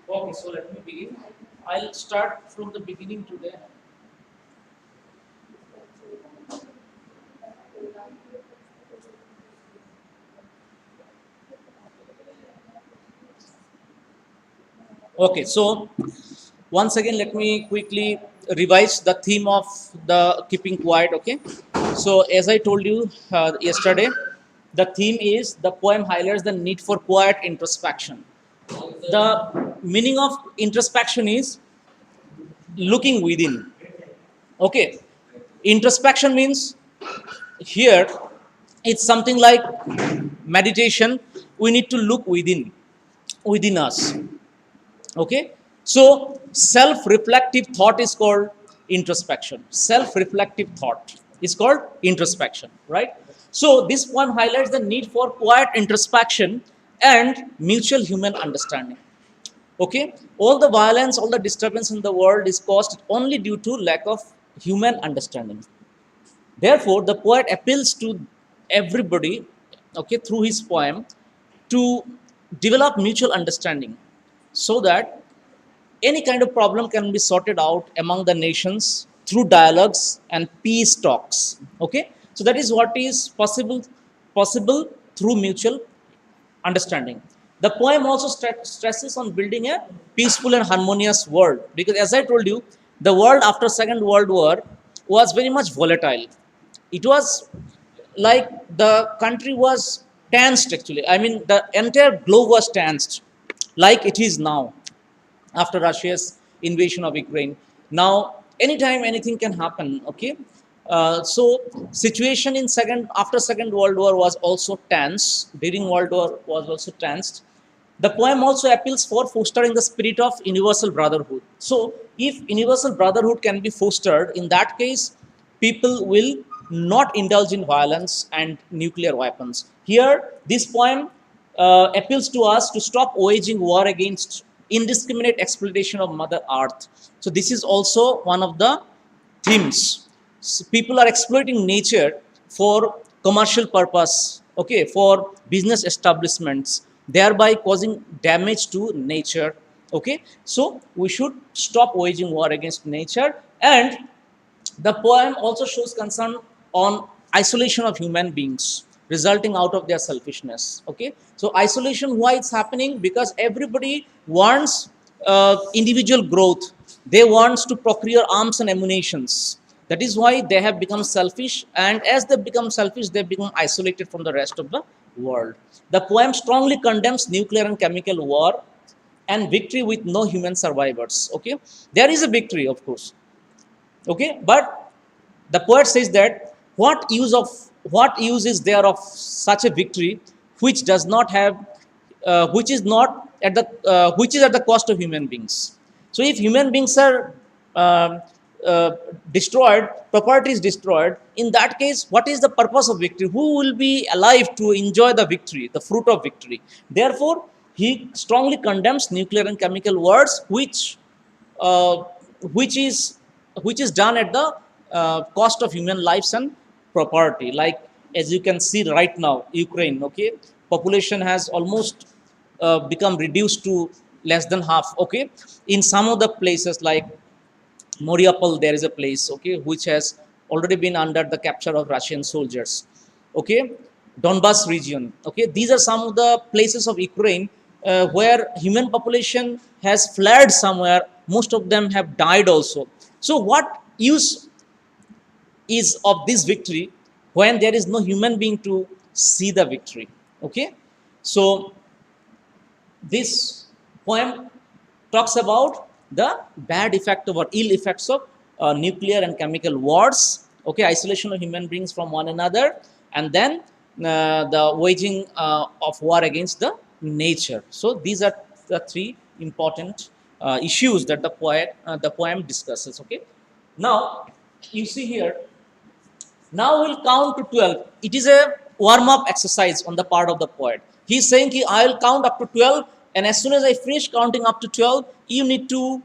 Okay, so let me begin. I'll start from the beginning today. Okay, so once again, let me quickly revise the theme of the keeping quiet. Okay, so as I told you yesterday, the theme is the poem highlights the need for quiet introspection. The meaning of introspection is looking within. Okay, introspection means here it's something like meditation. We need to look within us. Okay, so self-reflective thought is called introspection. Self-reflective thought is called introspection, right? So this one highlights the need for quiet introspection and mutual human understanding. Okay, all the violence, all the disturbance in the world is caused only due to lack of human understanding. Therefore the poet appeals to everybody, okay, through his poem, to develop mutual understanding so that any kind of problem can be sorted out among the nations through dialogues and peace talks. Okay, so that is what is possible through mutual understanding. The poem also stresses on building a peaceful and harmonious world, because as I told you, the world after Second World War was very much volatile. It was like the country was tensed actually. I mean, the entire globe was tensed like it is now after Russia's invasion of Ukraine. Now, anytime anything can happen. Okay, so situation in second after Second World War was also tense. During World War was also tensed. The poem also appeals for fostering the spirit of universal brotherhood. So, if universal brotherhood can be fostered, in that case, people will not indulge in violence and nuclear weapons. Here, this poem appeals to us to stop waging war against indiscriminate exploitation of Mother Earth. So, this is also one of the themes. So people are exploiting nature for commercial purpose, okay, for business establishments, thereby causing damage to nature. Okay, so we should stop waging war against nature. And the poem also shows concern on isolation of human beings resulting out of their selfishness. Okay, so isolation, why it's happening? Because everybody wants individual growth. They want to procure arms and ammunitions. That is why they have become selfish, and as they become selfish, they become isolated from the rest of the world. The poem strongly condemns nuclear and chemical war and victory with no human survivors. Okay, there is a victory, of course. Okay, but the poet says that what use is there of such a victory which does not have which is not at the which is at the cost of human beings. So if human beings are um, destroyed, property is destroyed, in that case what is the purpose of victory? Who will be alive to enjoy the victory, the fruit of victory? Therefore he strongly condemns nuclear and chemical wars, uh, which is which is done at the cost of human lives and property. Like as you can see right now, Ukraine. Okay, population has almost become reduced to less than half. Okay, in some of the places like Mariupol, there is a place, okay, which has already been under the capture of Russian soldiers. Okay, Donbas region. Okay, these are some of the places of Ukraine where human population has fled somewhere. Most of them have died also. So, what use is of this victory when there is no human being to see the victory? Okay, so this poem talks about the bad effect or ill effects of nuclear and chemical wars. Okay, isolation of human beings from one another, and then the waging of war against the nature. So these are the three important issues that the poem discusses. Okay, now you see here, now we'll count to 12. It is a warm up exercise on the part of the poet. He's saying, I'll count up to 12, and as soon as I finish counting up to 12, you need to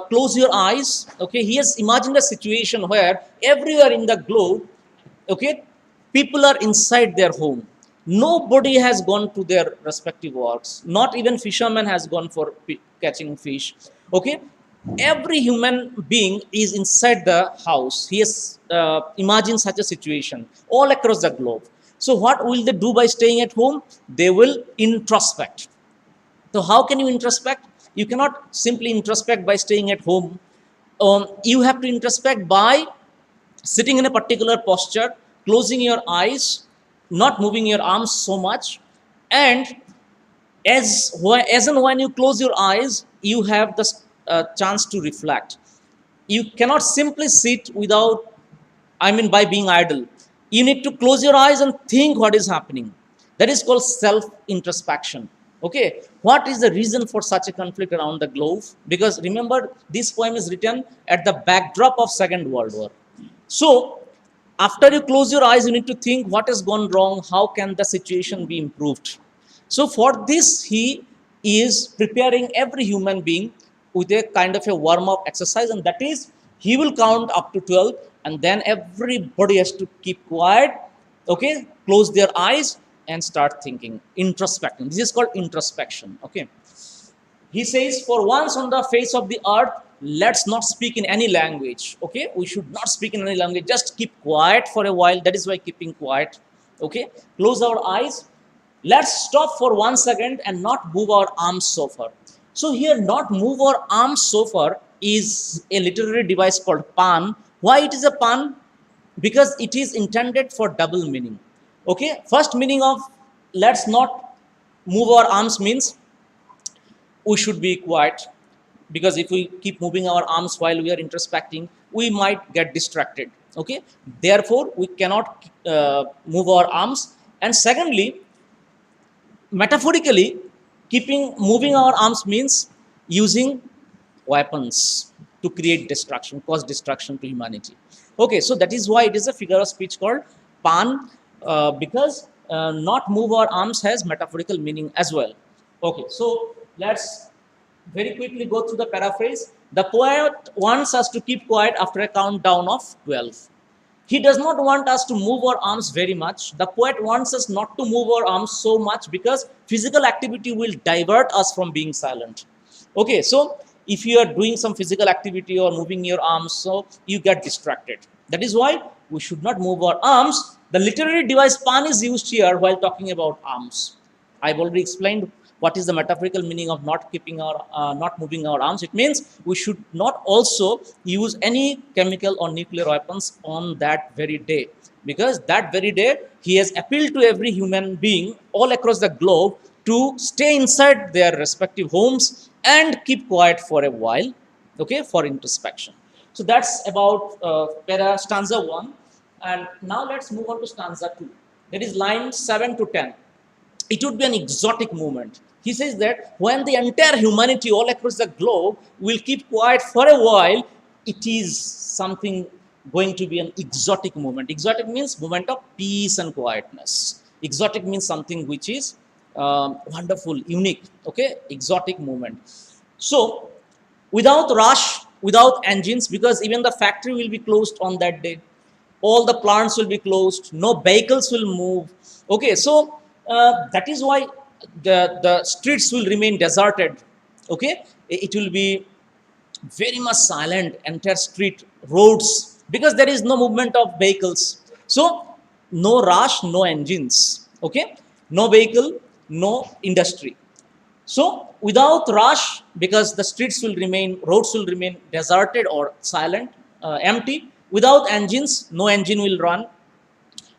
close your eyes. Okay, he has imagined a situation where everywhere in the globe, okay, people are inside their home. Nobody has gone to their respective works. Not even fisherman has gone for catching fish. Okay, every human being is inside the house. He has imagined such a situation all across the globe. So what will they do by staying at home? They will introspect. So how can you introspect? You cannot simply introspect by staying at home. You have to introspect by sitting in a particular posture, closing your eyes, not moving your arms so much, and as and when you close your eyes, you have the chance to reflect. You cannot simply sit without, I mean, by being idle. You need to close your eyes and think what is happening. That is called self introspection. Okay, what is the reason for such a conflict around the globe? Because remember, this poem is written at the backdrop of Second World War. So, after you close your eyes, you need to think what has gone wrong, how can the situation be improved. So, for this, he is preparing every human being with a kind of a warm up exercise, and that is he will count up to 12, and then everybody has to keep quiet, okay, close their eyes, and start thinking, introspecting. This is called introspection, okay. He says, for once on the face of the earth, let's not speak in any language. Okay, we should not speak in any language. Just keep quiet for a while. That is why keeping quiet. Okay, close our eyes. Let's stop for 1 second and not move our arms so far. So here, not move our arms so far is a literary device called pun. Why it is a pun? Because it is intended for double meaning. Okay, first meaning of let's not move our arms means we should be quiet, because if we keep moving our arms while we are introspecting, we might get distracted. Okay, therefore we cannot move our arms. And secondly, metaphorically, keeping moving our arms means using weapons to create destruction, cause destruction to humanity. Okay, so that is why it is a figure of speech called pan, because not move our arms has metaphorical meaning as well. Okay, so let's very quickly go through the paraphrase. The poet wants us to keep quiet after a countdown of 12. He does not want us to move our arms very much. The poet wants us not to move our arms so much because physical activity will divert us from being silent. Okay, so if you are doing some physical activity or moving your arms, so you get distracted. That is why we should not move our arms. The literary device pan is used here while talking about arms. I've already explained what is the metaphorical meaning of not moving our arms. It means we should not also use any chemical or nuclear weapons on that very day, because that very day he has appealed to every human being all across the globe to stay inside their respective homes and keep quiet for a while, okay, for introspection. So that's about stanza 1. And now let's move on to stanza 2. That is line 7 to 10. It would be an exotic moment. He says that when the entire humanity all across the globe will keep quiet for a while, it is something going to be an exotic moment. Exotic means moment of peace and quietness. Exotic means something which is wonderful, unique. Okay, exotic moment. So, without rush, without engines, because even the factory will be closed on that day. All the plants will be closed. No vehicles will move. Okay, so that is why the streets will remain deserted. Okay, it will be very much silent, entire street, roads, because there is no movement of vehicles. So no rush, no engines. Okay, no vehicle, no industry. So without rush, because the streets will remain, roads will remain deserted or silent, empty. Without engines, no engine will run.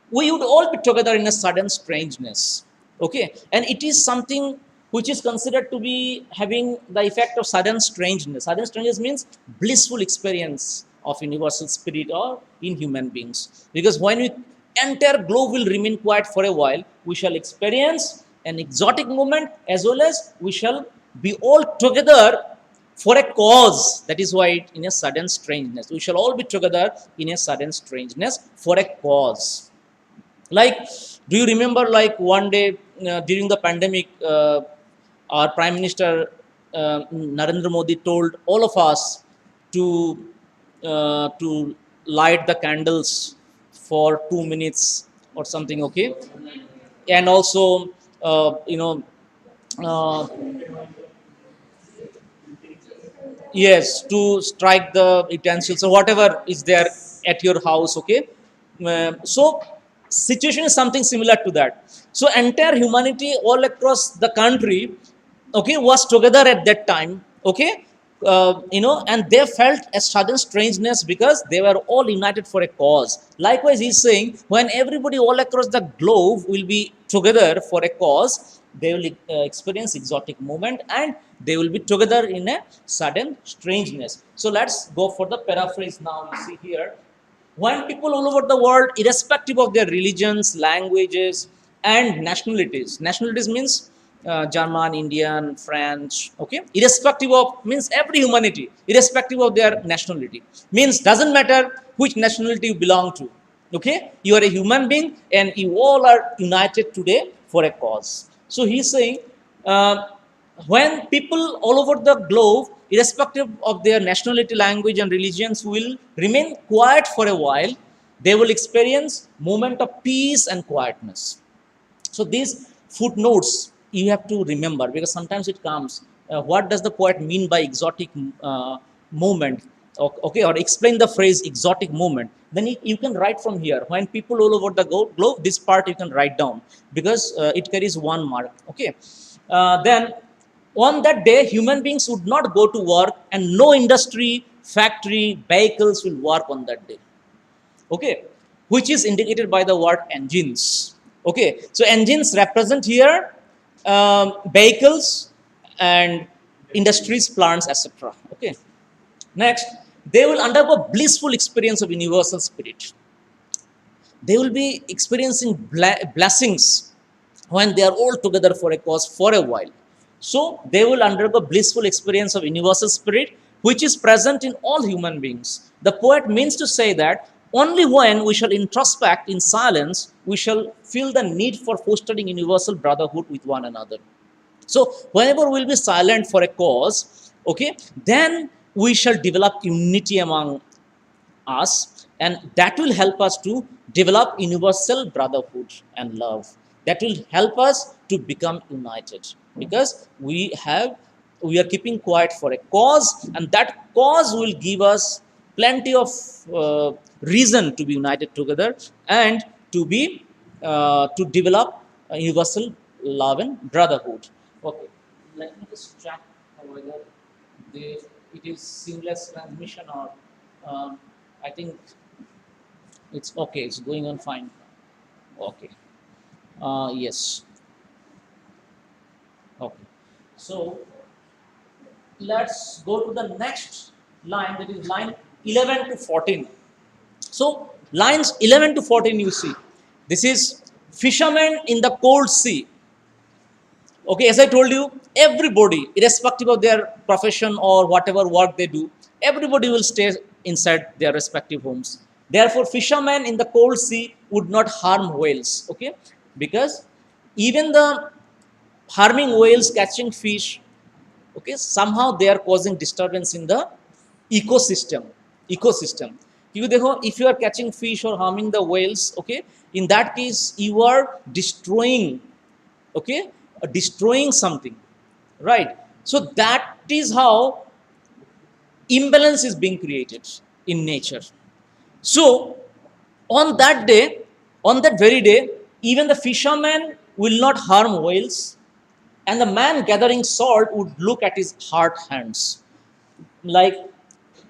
We would all be together in a sudden strangeness. Okay, and it is something which is considered to be having the effect of sudden strangeness. Sudden strangeness means blissful experience of universal spirit or in human beings. Because when we entire globe will remain quiet for a while, we shall experience an exotic moment, as well as we shall be all together for a cause. That is why in a sudden strangeness, we shall all be together in a sudden strangeness for a cause. Like, do you remember, like, one day during the pandemic, our Prime Minister Narendra Modi told all of us to light the candles for 2 minutes or something. Okay, and also you know uh, yes, to strike the utensils or whatever is there at your house. Okay. So situation is something similar to that. So entire humanity all across the country, okay, was together at that time. Okay. And they felt a sudden strangeness because they were all united for a cause. Likewise, he's saying when everybody all across the globe will be together for a cause, they will experience exotic movement and they will be together in a sudden strangeness. So let's go for the paraphrase now. You see here, when people all over the world, irrespective of their religions, languages, and nationalities. Nationalities means German, Indian, French. Okay, irrespective of means every humanity, irrespective of their nationality, means doesn't matter which nationality you belong to. Okay, you are a human being and you all are united today for a cause. So he's saying, uh, when people all over the globe, irrespective of their nationality, language, and religions, will remain quiet for a while, they will experience moment of peace and quietness. So these footnotes you have to remember, because sometimes it comes, what does the poet mean by exotic movement? Okay, or explain the phrase exotic movement. Then you can write from here, when people all over the globe, this part you can write down, because it carries one mark. Okay. Then on that day, human beings would not go to work, and no industry, factory, vehicles will work on that day. Okay, which is indicated by the word engines. Okay, so engines represent here vehicles and industries, plants, etc. Okay. Next, they will undergo blissful experience of universal spirit. They will be experiencing blessings when they are all together for a cause for a while. So they will undergo blissful experience of universal spirit, which is present in all human beings. The poet means to say that only when we shall introspect in silence, we shall feel the need for fostering universal brotherhood with one another. So whenever we'll be silent for a cause, okay, then we shall develop unity among us, and that will help us to develop universal brotherhood and love. That will help us to become united, because we are keeping quiet for a cause, and that cause will give us plenty of reason to be united together and to develop universal love and brotherhood. Okay, let me just check whether they, it is seamless transmission or um, I think it's okay. It's going on fine. Okay. Yes. Okay. So let's go to the next line. That is line 11 to 14. So lines 11 to 14, you see, this is fishermen in the cold sea. Okay, as I told you, everybody, irrespective of their profession or whatever work they do, everybody will stay inside their respective homes. Therefore fishermen in the cold sea would not harm whales. Okay, because even the harming whales catching fish, okay, somehow they are causing disturbance in the ecosystem. You देखो, if you are catching fish or harming the whales, okay, in that case you are destroying, okay, destroying something, right? So that is how imbalance is being created in nature. So on that day, on that very day, even the fisherman will not harm whales, and the man gathering salt would look at his hard hands. Like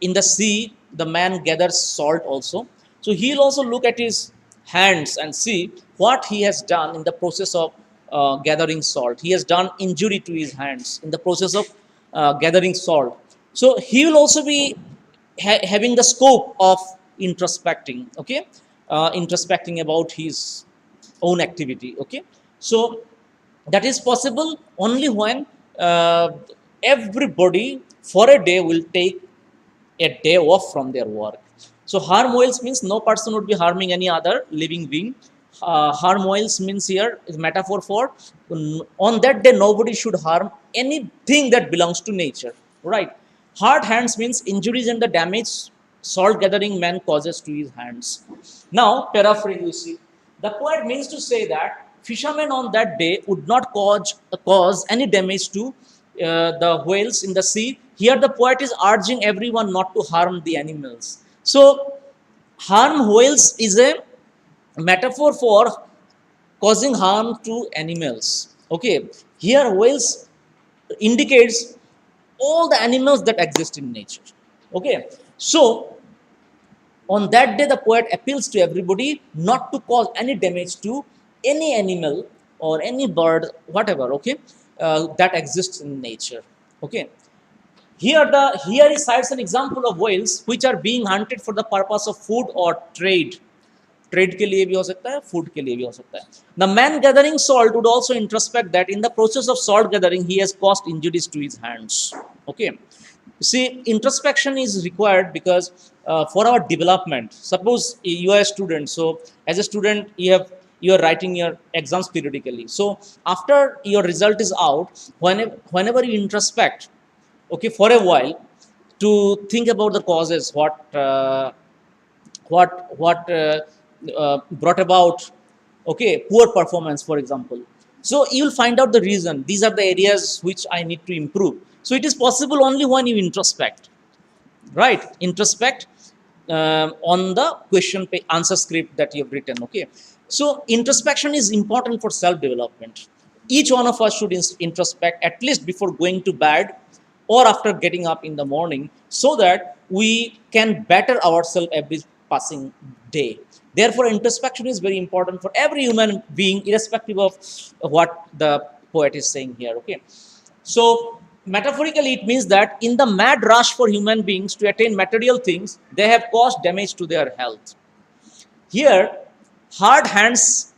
in the sea, the man gathers salt also, so he'll also look at his hands and see what he has done in the process of gathering salt. He has done injury to his hands in the process of gathering salt. So he will also be having the scope of introspecting. Okay, introspecting about his own activity. Okay, so that is possible only when everybody for a day will take a day off from their work. So harm whales means no person would be harming any other living being. Harm whales means here is metaphor for on that day nobody should harm anything that belongs to nature, right? Hard hands means injuries and the damage salt gathering man causes to his hands. Now paraphrase, you see, the poet means to say that fishermen on that day would not cause any damage to the whales in the sea. Here, the poet is urging everyone not to harm the animals. So, harm whales is a metaphor for causing harm to animals. Okay, here whales indicates all the animals that exist in nature. Okay, so on that day, the poet appeals to everybody not to cause any damage to any animal or any bird, whatever, okay, that exists in nature. Okay. Here he cites an example of whales which are being hunted for the purpose of food or trade. Trade के लिए भी हो सकता है, food के लिए भी हो सकता है. The man gathering salt would also introspect that in the process of salt gathering he has caused injuries to his hands. Okay, see, introspection is required because for our development. Suppose you are a student, so as a student you are writing your exams periodically. So after your result is out, whenever you introspect, okay, for a while, to think about the causes, what brought about, okay, poor performance, for example. So you will find out the reason. These are the areas which I need to improve. So it is possible only when you introspect, right? Introspect on the answer script that you have written. Okay, so introspection is important for self development. Each one of us should introspect at least before going to bed or after getting up in the morning, so that we can better ourselves every passing day. Therefore, introspection is very important for every human being, irrespective of what the poet is saying here. Okay, so metaphorically, it means that in the mad rush for human beings to attain material things, they have caused damage to their health. Here, hard hands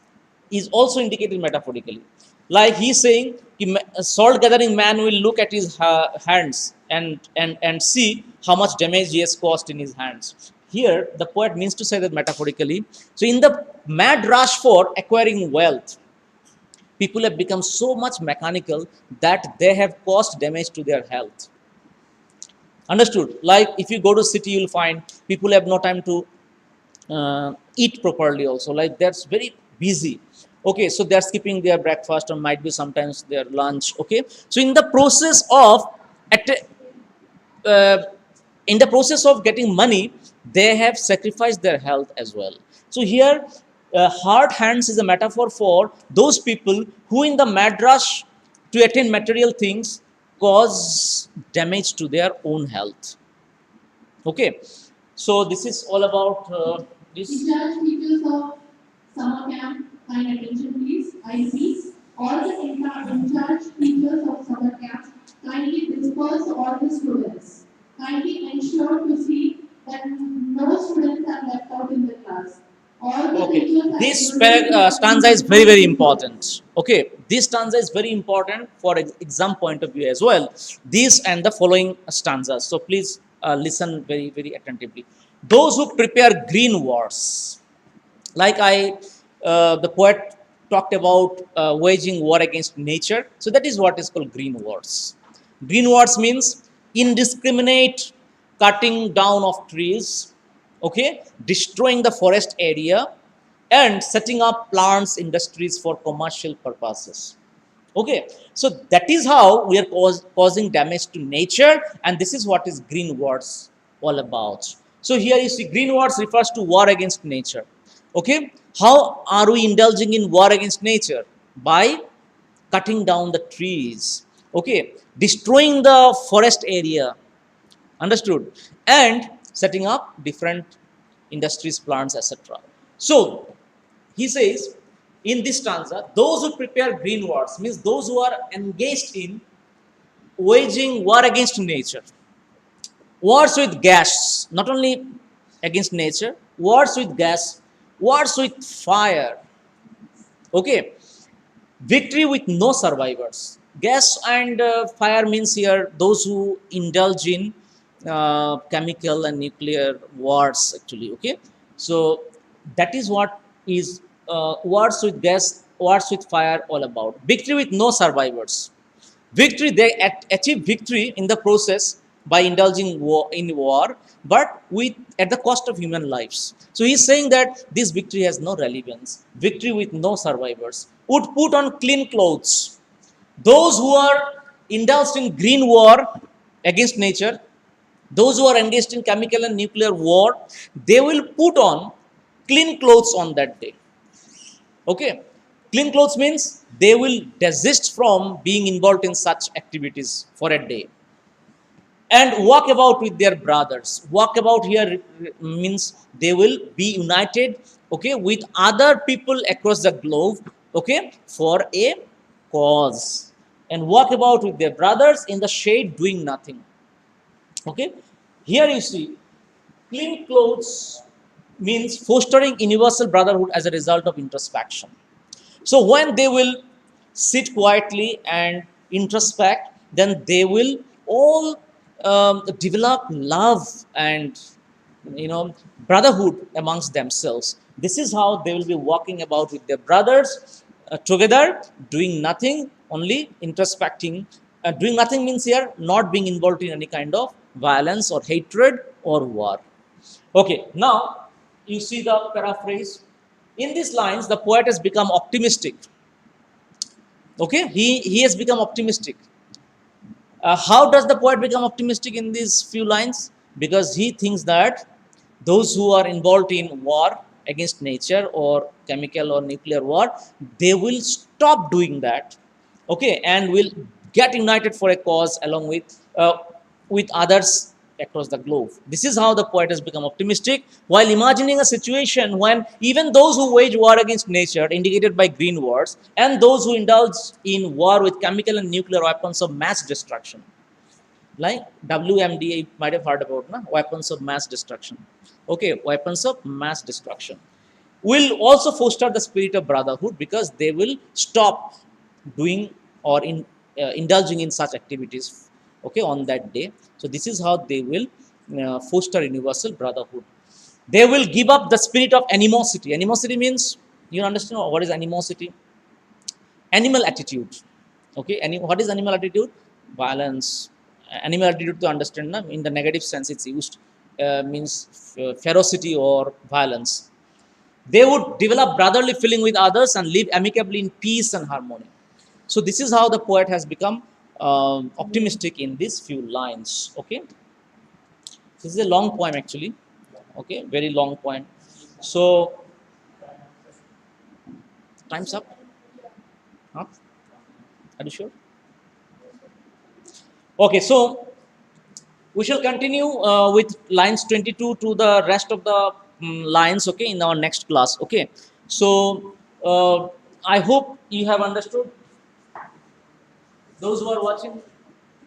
is also indicated metaphorically. Like he's saying, a salt gathering man will look at his hands and see how much damage he has caused in his hands. Here, the poet means to say that metaphorically. So, in the mad rush for acquiring wealth, people have become so much mechanical that they have caused damage to their health. Understood? Like if you go to city, you'll find people have no time to eat properly also. Like that's very busy. Okay, so they're skipping their breakfast or might be sometimes their lunch. Okay, so uh, in the process of getting money, they have sacrificed their health as well. So here, hard hands is a metaphor for those people who, in the mad rush to attain material things, cause damage to their own health. Okay, so this is all about this. Discharge features of summer camp, kind attention please. I repeat, all the in-charge features of summer camp kindly disperse all the students. Kindly ensure to see that no students are left out in the class. Okay, this stanza is very important. Okay, this stanza is very important for exam point of view as well. This and the following stanzas. So please listen very attentively. Those who prepare green wars, like the poet talked about waging war against nature. So that is what is called green wars. Green wars means indiscriminate cutting down of trees, okay, destroying the forest area and setting up plants industries for commercial purposes. Okay, so that is how we are causing damage to nature, and this is what is green wars all about. So here you see green wars refers to war against nature. Okay, how are we indulging in war against nature? By cutting down the trees, okay, destroying the forest area, understood, and setting up different industries, plants, etc. So he says in this stanza, those who prepare green wars means those who are engaged in waging war against nature, wars with gas, not only against nature, wars with gas, wars with fire. Okay, victory with no survivors. Gas and fire means here those who indulge in chemical and nuclear wars actually. Okay, so that is what is wars with gas, wars with fire all about. Victory with no survivors. Victory, they achieve victory in the process by indulging in war, but with at the cost of human lives. So he's saying that this victory has no relevance. Victory with no survivors would put on clean clothes. Those who are indulged in green war against nature, those who are engaged in chemical and nuclear war, they will put on clean clothes on that day. Okay, clean clothes means they will desist from being involved in such activities for a day and walk about with their brothers. Walk about here means they will be united, okay, with other people across the globe, okay, for a cause, and walk about with their brothers in the shade doing nothing. Okay, here you see clean clothes means fostering universal brotherhood as a result of introspection. So when they will sit quietly and introspect, then they will all develop love and brotherhood amongst themselves. This is how they will be walking about with their brothers together, doing nothing, only introspecting. Doing nothing means here not being involved in any kind of violence or hatred or war. Okay, now you see the paraphrase. In these lines, the poet has become optimistic. Okay, he has become optimistic. How does the poet become optimistic in these few lines? Because he thinks that those who are involved in war against nature or chemical or nuclear war, they will stop doing that, okay, and will get united for a cause along with others across the globe. This is how the poet has become optimistic while imagining a situation when even those who wage war against nature, indicated by green words, and those who indulge in war with chemical and nuclear weapons of mass destruction, like WMD, you might have heard about, na? Weapons of mass destruction. Okay, weapons of mass destruction will also foster the spirit of brotherhood because they will stop doing or indulging in such activities, okay, on that day. So this is how they will foster universal brotherhood. They will give up the spirit of animosity. Animosity means, you understand what is animosity? Animal attitude. Okay, what is animal attitude? Violence. Animal attitude, to understand, na, in the negative sense it's used, means ferocity or violence. They would develop brotherly feeling with others and live amicably in peace and harmony. So this is how the poet has become optimistic in these few lines. Okay, this is a long poem actually. Okay, very long poem. So time's up. Huh? Are you sure? Okay, so we shall continue with lines 22 to the rest of the lines, okay, in our next class. Okay, so I hope you have understood. Those who are watching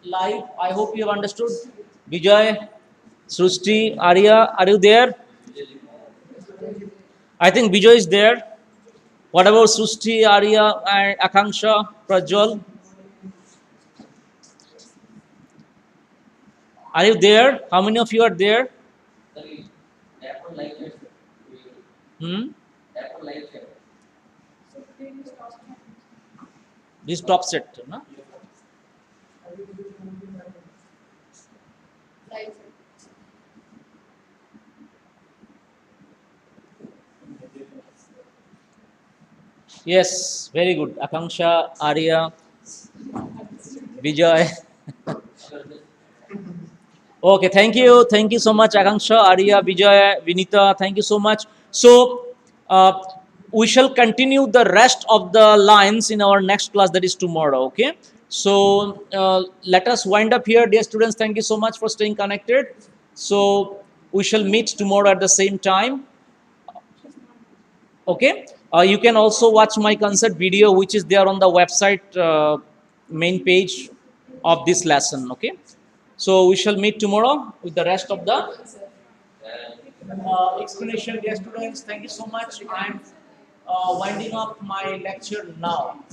live, I hope you have understood. Vijay, Srushti, Arya, are you there? I think Vijay is there. What about Srushti, Arya, and Akanksha, Prajwal? Are you there? How many of you are there? Hmm? This top set, no? Yes, very good. Akanksha, Arya, Vijay. Okay, thank you. Thank you so much, Akanksha, Arya, Vijay, Vinita. Thank you so much. So, we shall continue the rest of the lines in our next class, that is tomorrow. Okay. So, let us wind up here, dear students. Thank you so much for staying connected. So, we shall meet tomorrow at the same time. Okay, you can also watch my concert video which is there on the website main page of this lesson. Okay, so we shall meet tomorrow with the rest of the explanation. Dear students, thank you so much. I'm winding up my lecture now.